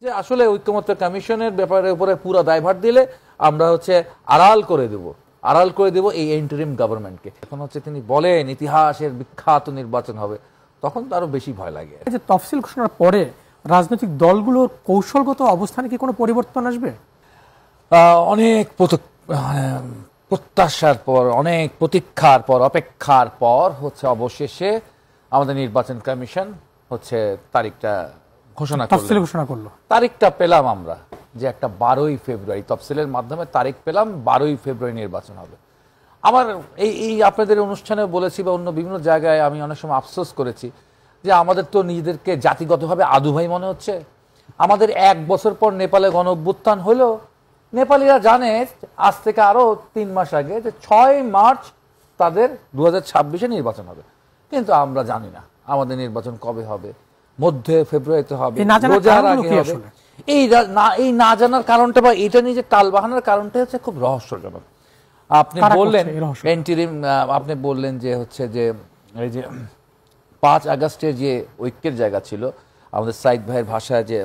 যে আসলে ঐক্যমত্য কমিশনের ব্যাপারের উপরে পুরো দায়ভার দিলে আমরা আড়াল করে দেব এই ইন্টারিম গভর্নমেন্টকে। এখন তিনি বলেন ইতিহাসের বিখ্যাত নির্বাচন হবে, তখন তো আরো বেশি ভয় লাগে। যে তফসিল ঘোষণার পরে রাজনৈতিক দলগুলোর কৌশলগত অবস্থানে কি কোনো পরিবর্তন আসবে? অনেক প্রত্যাশার পর, অনেক প্রতীক্ষার পর, অপেক্ষার পর অবশেষে আমাদের নির্বাচন কমিশন তারিখটা ঘোষণা করলো। তারিখটা পেলাম আমরা যে একটা 12ই ফেব্রুয়ারি, তফসিলের মাধ্যমে তারিখ পেলাম 12ই ফেব্রুয়ারি নির্বাচন হবে। আমার এই আপনাদের অনুষ্ঠানে বলেছি বা অন্য বিভিন্ন জায়গায় আমি অনেক সময় আফসোস করেছি যে আমাদের তো নিজেদেরকে জাতিগতভাবে আদুভাই মনে হচ্ছে। আমাদের 1 বছর পর নেপালে গণ অভ্যুত্থান হলো, নেপালিরা জানে আজ থেকে আরো 3 মাস আগে যে 6 মার্চ তাদের 2026-এ নির্বাচন হবে, কিন্তু আমরা জানি না আমাদের নির্বাচন কবে হবে, মধ্যে ফেব্রুয়ারিতে হবে, রোজার আগে হবে। এই না জানার কারণটা বা এটা নিয়ে যে টালবাহানার কারণটা খুব রহস্যজনক। আপনি বললেন ইন্টারিম, আপনি বললেন যে যে এই যে 5 আগস্টের যে ঐক্যের জায়গা ছিল আমাদের সাইদ ভাইয়ের ভাষায়, যে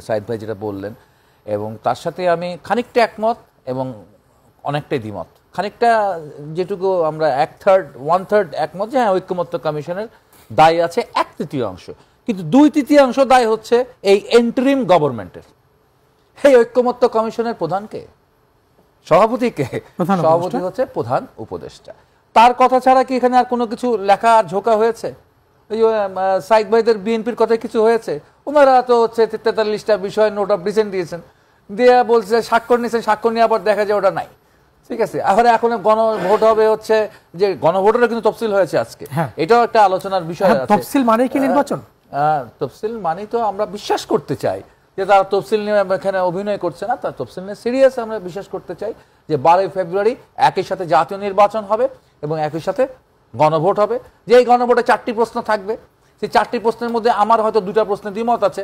সাইদ ভাই যেটা বললেন, এবং তার সাথে আমি খানিকটা একমত এবং অনেকটাই দ্বিমত। খানিকটা যেটুকু আমরা 1/3 একমত যে হ্যাঁ ঐক্যমত্য কমিশনের দায় আছে 1/3, কিন্তু 2/3 দায় এই ইন্টারিম গভর্নমেন্টের। এই ঐক্যমত্য কমিশনের প্রধানকে, সভাপতিকে, সভাপতি প্রধান উপদেষ্টা। তার কথা ছাড়া কি এখানে আর কোনো কিছু লেখা আর ঝোঁকা হয়েছে? ওই সাইদ ভাইদের বিএনপির কথায় কিছু হয়েছে? ওনারা তো 43টা বিষয় নোট অফ ডিসেন্ট দিয়েছেন, দিয়ে বলছে স্বাক্ষর নিয়েছেন, স্বাক্ষর নিয়ে আবার দেখা যায় ওটা নাই। ঠিক আছে, এখন গণভোট হবে, যে গণভোটের কিন্তু তফসিল হয়েছে আজকে, এটাও একটা আলোচনার বিষয় আছে। তফসিল মানে কি নির্বাচন? তফসিল মানে তো আমরা বিশ্বাস করতে চাই যে তারা তফসিল নিয়ে এখানে অভিনয় করছে না, তার তফসিল নিয়ে সিরিয়াস আমরা বিশ্বাস করতে চাই যে 12ই ফেব্রুয়ারি একই সাথে জাতীয় নির্বাচন হবে এবং একই সাথে গণভোট হবে। যে এই গণভোটে 4টি প্রশ্ন থাকবে, সেই 4টি প্রশ্নের মধ্যে আমার হয়তো 2টা প্রশ্নে দ্বিমত আছে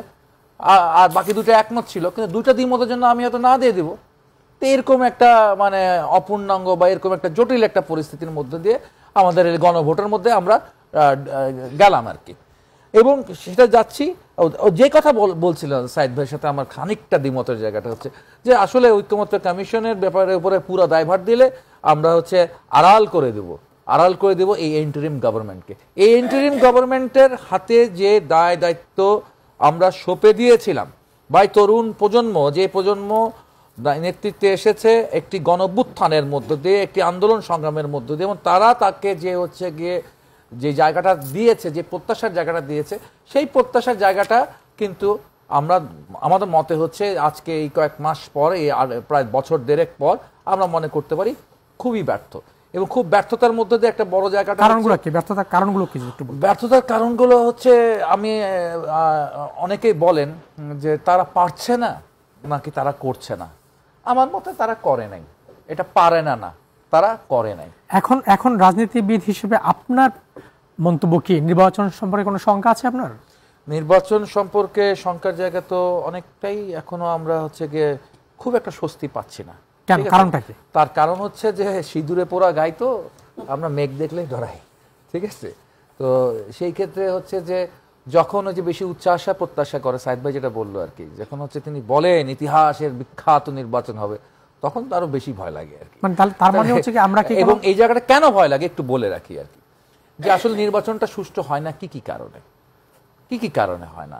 আর বাকি 2টা একমত ছিল, কিন্তু 2টা দ্বিমতের জন্য আমি হয়তো না দিয়ে দিব। তো এরকম একটা অপূর্ণাঙ্গ বা এরকম একটা জটিল একটা পরিস্থিতির মধ্যে দিয়ে আমাদের এই গণভোটের মধ্যে আমরা গেলাম আর কি, এবং সেটা যাচ্ছি। যে কথা বলছিলেন সাইদ ভাইয়ের সাথে আমার খানিকটা দ্বিমতের জায়গাটা যে আসলে ঐক্যমত্য কমিশনের ব্যাপারের উপরে পুরো দায়ভার দিলে আমরা আড়াল করে দেব এই ইন্টারিম গভর্নমেন্টকে। এই ইন্টারিম গভর্নমেন্টের হাতে যে দায়িত্ব আমরা সঁপে দিয়েছিলাম ভাই তরুণ প্রজন্ম, যে প্রজন্ম নেতৃত্বে এসেছে একটি গণঅভ্যুত্থানের মধ্য দিয়ে, একটি আন্দোলন সংগ্রামের মধ্য দিয়ে, এবং তারা তাকে যে গিয়ে যে জায়গাটা দিয়েছে, যে প্রত্যাশার জায়গাটা দিয়েছে, সেই প্রত্যাশার জায়গাটা কিন্তু আমাদের মতে আজকে এই কয়েক মাস পর, এই প্রায় বছর দেড়েক পর আমরা মনে করতে পারি খুবই ব্যর্থ, এবং খুব ব্যর্থতার মধ্যে দিয়ে একটা বড় জায়গাটা। ব্যর্থতার কারণগুলো কি? ব্যর্থতার কারণগুলো আমি অনেকেই বলেন যে তারা পারছে না নাকি তারা করছে না। আমার মতে তারা করে নাই, এটা পারে না, তারা করে নাই। এখন রাজনীতিবিদ হিসেবে আপনার মন্তব্য কি? নির্বাচন সম্পর্কে কোনো শঙ্কা আছে আপনার? নির্বাচন সম্পর্কে শঙ্কার জায়গা তো অনেকটাই, এখনো আমরা গিয়ে খুব একটা স্বস্তি পাচ্ছি না। কারণটা কি? তার কারণ যে সিঁদুরে পোড়া গাই তো আমরা মেঘ দেখলেই ডরাই। ঠিক আছে, তো সেই ক্ষেত্রে যে যখন বেশি উচ্চাশা প্রত্যাশা করে, সাইদ ভাই যেটা বললো আর কি, যখন তিনি বলেন ইতিহাসের বিখ্যাত নির্বাচন হবে, তখন তো আরো বেশি ভয় লাগে আর কি। তার মানে কি আমরা কি, এবং এই জায়গাটা কেন ভয় লাগে একটু বলে রাখি আর কি, যে আসলে নির্বাচনটা সুষ্ঠু হয় না কি কি কারণে হয় না।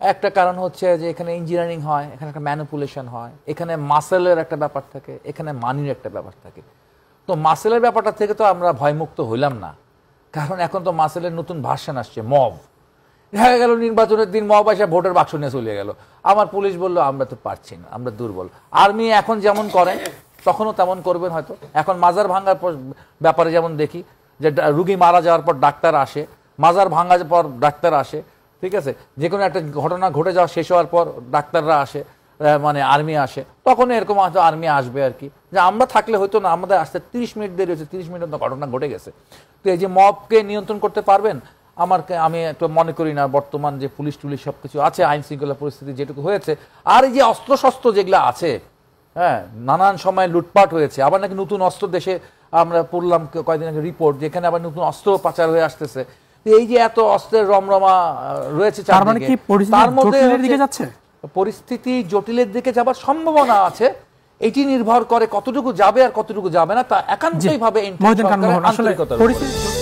একটা কারণ যে এখানে ইঞ্জিনিয়ারিং হয়, এখানে একটা ম্যানিপুলেশন হয়, এখানে মাসেলের একটা ব্যাপার থাকে, এখানে মানির একটা ব্যাপার থাকে। তো মাসেলের ব্যাপারটা থেকে তো আমরা ভয়মুক্ত হইলাম না, কারণ এখন তো মাসেলের নতুন ভার্সন আসছে, মব। দেখা গেল নির্বাচনের দিন মব এসে ভোটের বাক্স নিয়ে চলে গেল। আমার পুলিশ বললো আমরা তো পারছি না, আমরা দুর্বল। আর্মি এখন যেমন করেন তখনও তেমন করবেন হয়তো। এখন মাজার ভাঙার ব্যাপারে যেমন দেখি যে রুগী মারা যাওয়ার পর ডাক্তার আসে, মাজার ভাঙার পর ডাক্তার আসে, ঠিক আছে, যে কোনো একটা ঘটনা ঘটে যাওয়া শেষ হওয়ার পর ডাক্তাররা আসে, আর্মি আসে, তখন এরকম হয়তো আর্মি আসবে আর কি। যে আমরা থাকলে হয়তো না, আমাদের আসতে 30 মিনিট দেরি হয়েছে, 30 মিনিট ঘটনা ঘটে গেছে। তো এই যে মবকে নিয়ন্ত্রণ করতে পারবেন, আমি একটু মনে করি না। বর্তমান যে পুলিশ টুলিশ সবকিছু আছে, আইন শৃঙ্খলা পরিস্থিতি যেটুকু হয়েছে, আর এই যে অস্ত্রশস্ত্র যেগুলো আছে, হ্যাঁ, নানান সময় লুটপাট হয়েছে, আবার নাকি নতুন অস্ত্র দেশে আমরা পড়লাম কয়েকদিন আগে রিপোর্ট, যেখানে আবার নতুন অস্ত্র পাচার হয়ে আসতেছে। এই যে এত অস্ত্রের রমরমা রয়েছে, তার মধ্যে পরিস্থিতি জটিলের দিকে যাবার সম্ভাবনা আছে, এটি নির্ভর করে কতটুকু যাবে আর কতটুকু যাবে না, তা একান্তই ভাবে আসলে পরিস্থিতি